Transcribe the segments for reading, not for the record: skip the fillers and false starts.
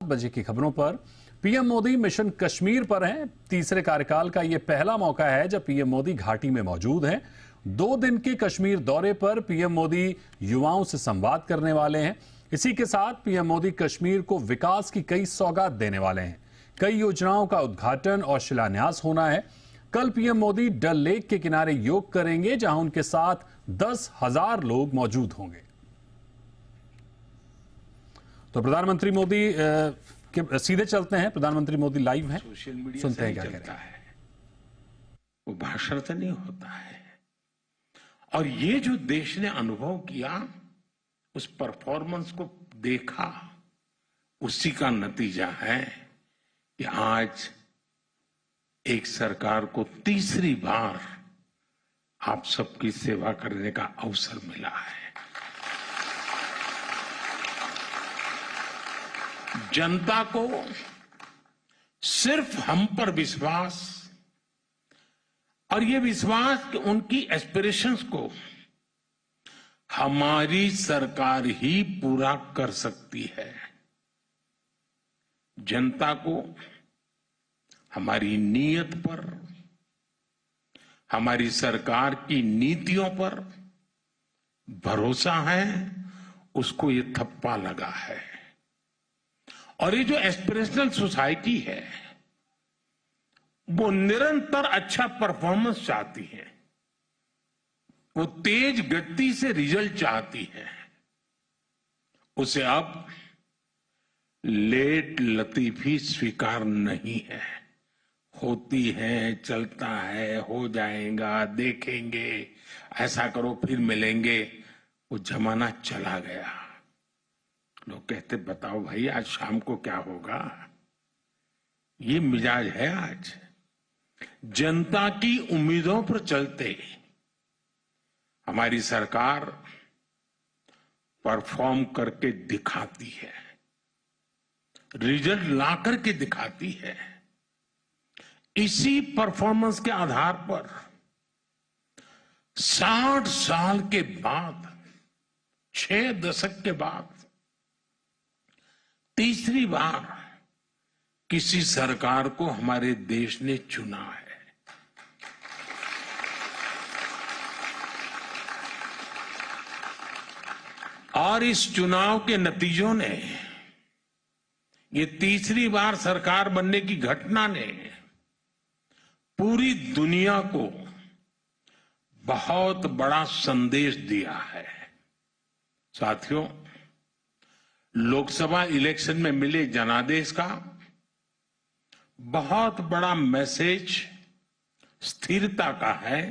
बजे की खबरों पर। पीएम मोदी मिशन कश्मीर पर हैं। तीसरे कार्यकाल का यह पहला मौका है जब पीएम मोदी घाटी में मौजूद हैं। 2 दिन के कश्मीर दौरे पर पीएम मोदी युवाओं से संवाद करने वाले हैं। इसी के साथ पीएम मोदी कश्मीर को विकास की कई सौगात देने वाले हैं। कई योजनाओं का उद्घाटन और शिलान्यास होना है। कल पीएम मोदी डल लेक के किनारे योग करेंगे, जहां उनके साथ 10,000 लोग मौजूद होंगे। तो प्रधानमंत्री मोदी सीधे चलते हैं। प्रधानमंत्री मोदी लाइव हैं, सोशल मीडिया सुनते हैं क्या क्या कहता है। वो भाषण से नहीं होता है। और ये जो देश ने अनुभव किया, उस परफॉर्मेंस को देखा, उसी का नतीजा है कि आज एक सरकार को तीसरी बार आप सबकी सेवा करने का अवसर मिला है। जनता को सिर्फ हम पर विश्वास, और ये विश्वास कि उनकी एस्पिरेशंस को हमारी सरकार ही पूरा कर सकती है। जनता को हमारी नीयत पर, हमारी सरकार की नीतियों पर भरोसा है, उसको ये थप्पा लगा है। और ये जो एस्पिरेशनल सोसाइटी है, वो निरंतर अच्छा परफॉर्मेंस चाहती है। वो तेज गति से रिजल्ट चाहती है। उसे अब लेट लतीफी स्वीकार नहीं है। होती है, चलता है, हो जाएगा, देखेंगे, ऐसा करो फिर मिलेंगे, वो जमाना चला गया। लोग कहते बताओ भाई आज शाम को क्या होगा। ये मिजाज है आज। जनता की उम्मीदों पर चलते हमारी सरकार परफॉर्म करके दिखाती है, रिजल्ट ला करके दिखाती है। इसी परफॉर्मेंस के आधार पर 60 साल के बाद, 6 दशक के बाद तीसरी बार किसी सरकार को हमारे देश ने चुना है। और इस चुनाव के नतीजों ने, ये तीसरी बार सरकार बनने की घटना ने पूरी दुनिया को बहुत बड़ा संदेश दिया है। साथियों, लोकसभा इलेक्शन में मिले जनादेश का बहुत बड़ा मैसेज स्थिरता का है,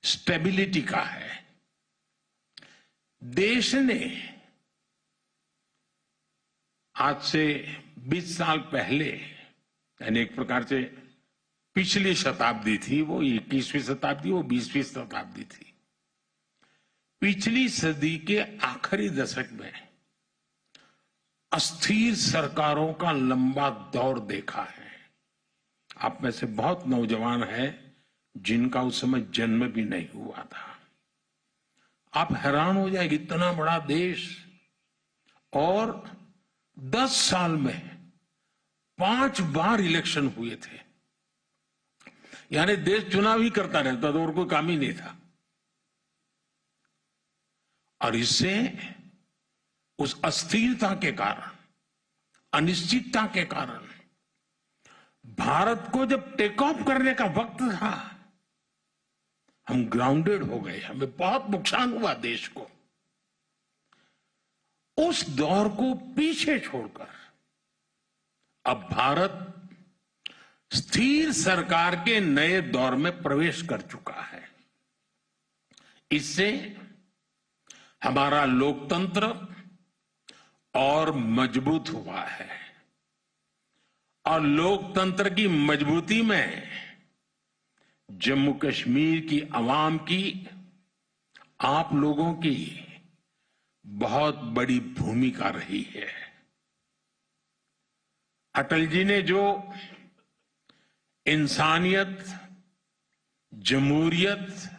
स्टेबिलिटी का है। देश ने आज से 20 साल पहले, यानी एक प्रकार से पिछली शताब्दी थी, वो 21वीं शताब्दी, वो 20वीं शताब्दी थी। पिछली सदी के आखिरी दशक में अस्थिर सरकारों का लंबा दौर देखा है। आप में से बहुत नौजवान हैं जिनका उस समय जन्म भी नहीं हुआ था। आप हैरान हो जाएंगे, इतना बड़ा देश और 10 साल में 5 बार इलेक्शन हुए थे। यानी देश चुनाव ही करता रहता था और कोई काम ही नहीं था। और इससे उस अस्थिरता के कारण, अनिश्चितता के कारण भारत को जब टेक ऑफ करने का वक्त था, हम ग्राउंडेड हो गए। हमें बहुत नुकसान हुआ देश को। उस दौर को पीछे छोड़कर अब भारत स्थिर सरकार के नए दौर में प्रवेश कर चुका है। इससे हमारा लोकतंत्र और मजबूत हुआ है। और लोकतंत्र की मजबूती में जम्मू कश्मीर की आवाम की, आप लोगों की बहुत बड़ी भूमिका रही है। अटल जी ने जो इंसानियत, जमहूरियत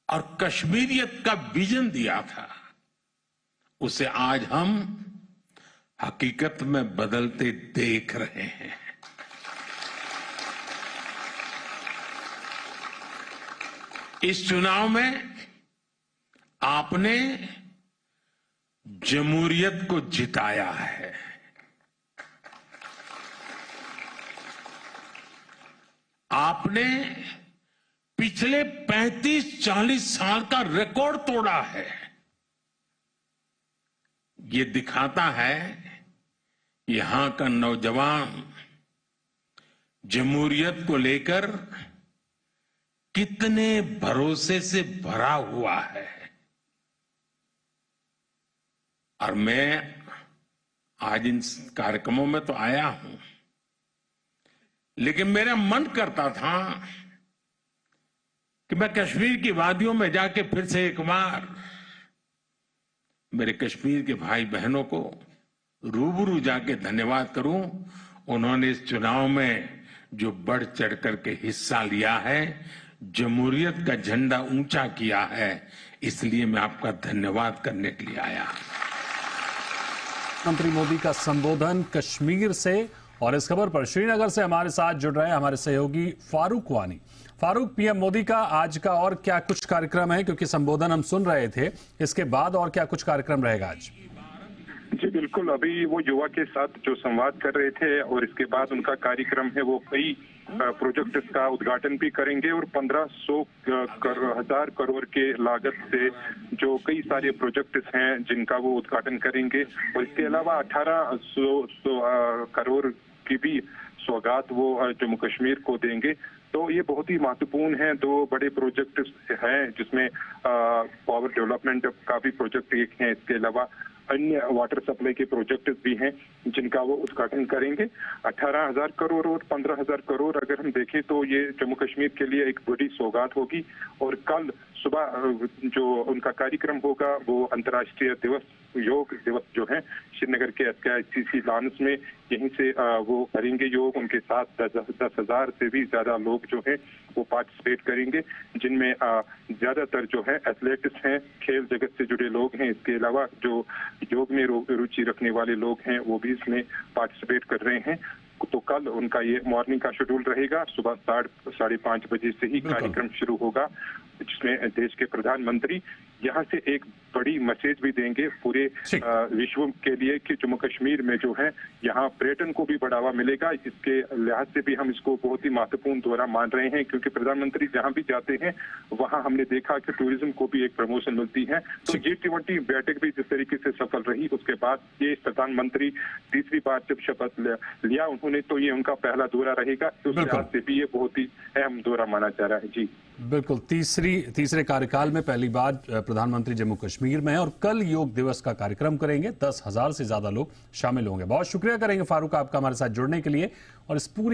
और कश्मीरियत का विजन दिया था, उसे आज हम हकीकत में बदलते देख रहे हैं। इस चुनाव में आपने जमहूरियत को जिताया है। आपने पिछले 35-40 साल का रिकॉर्ड तोड़ा है। ये दिखाता है यहां का नौजवान जमहूरियत को लेकर कितने भरोसे से भरा हुआ है। और मैं आज इन कार्यक्रमों में तो आया हूं, लेकिन मेरा मन करता था कि मैं कश्मीर की वादियों में जाके फिर से एक बार मेरे कश्मीर के भाई बहनों को रूबरू जाके धन्यवाद करूं। उन्होंने इस चुनाव में जो बढ़ चढ़ करके हिस्सा लिया है, जमहूरियत का झंडा ऊंचा किया है, इसलिए मैं आपका धन्यवाद करने के लिए आया। मंत्री मोदी का संबोधन कश्मीर से। और इस खबर पर श्रीनगर से हमारे साथ जुड़ रहे हैं हमारे सहयोगी फारूक वानी। फारूक, पीएम मोदी का आज का और क्या कुछ कार्यक्रम है, क्योंकि संबोधन हम सुन रहे थे, इसके बाद और क्या कुछ कार्यक्रम रहेगा आज? जी बिल्कुल, अभी वो युवा के साथ जो संवाद कर रहे थे और इसके बाद उनका कार्यक्रम है वो कई प्रोजेक्ट्स का उद्घाटन भी करेंगे और 1500 करोड़ के लागत से जो कई सारे प्रोजेक्ट्स हैं जिनका वो उद्घाटन करेंगे। और इसके अलावा 1800 करोड़ की भी सौगात वो जम्मू कश्मीर को देंगे। तो ये बहुत ही महत्वपूर्ण है। दो बड़े प्रोजेक्ट हैं जिसमें पावर डेवलपमेंट का भी प्रोजेक्ट एक है, इसके अलावा अन्य वाटर सप्लाई के प्रोजेक्ट भी हैं जिनका वो उद्घाटन करेंगे। 18,000 करोड़ और 15,000 करोड़ अगर हम देखें तो ये जम्मू कश्मीर के लिए एक बड़ी सौगात होगी। और कल सुबह जो उनका कार्यक्रम होगा वो अंतर्राष्ट्रीय योग दिवस जो है श्रीनगर के SKICC लॉन्स में यहीं से वो करेंगे योग। उनके साथ 10,000 से भी ज्यादा लोग जो हैं वो पार्टिसिपेट करेंगे, जिनमें ज्यादातर जो है एथलेटिक्स हैं, खेल जगत से जुड़े लोग हैं। इसके अलावा जो योग में रुचि रखने वाले लोग हैं वो भी इसमें पार्टिसिपेट कर रहे हैं। तो कल उनका ये मॉर्निंग का शेड्यूल रहेगा। सुबह 5:30 बजे से ही कार्यक्रम शुरू होगा, जिसमें देश के प्रधानमंत्री यहाँ से एक बड़ी मैसेज भी देंगे पूरे विश्व के लिए कि जम्मू कश्मीर में जो है यहाँ पर्यटन को भी बढ़ावा मिलेगा। इसके लिहाज से भी हम इसको बहुत ही महत्वपूर्ण दौरा मान रहे हैं, क्योंकि प्रधानमंत्री जहाँ भी जाते हैं वहाँ हमने देखा कि टूरिज्म को भी एक प्रमोशन मिलती है। तो G20 बैठक भी जिस तरीके से सफल रही, उसके बाद ये प्रधानमंत्री तीसरी बार जब शपथ लिया उन्होंने, तो ये उनका पहला दौरा रहेगा। तो उस लिहाज से भी ये बहुत ही अहम दौरा माना जा रहा है। जी बिल्कुल, तीसरे कार्यकाल में पहली बार प्रधानमंत्री जम्मू कश्मीर में है और कल योग दिवस का कार्यक्रम करेंगे। 10,000 से ज्यादा लोग शामिल होंगे। बहुत शुक्रिया करेंगे फारूक आपका हमारे साथ जुड़ने के लिए और इस पूरी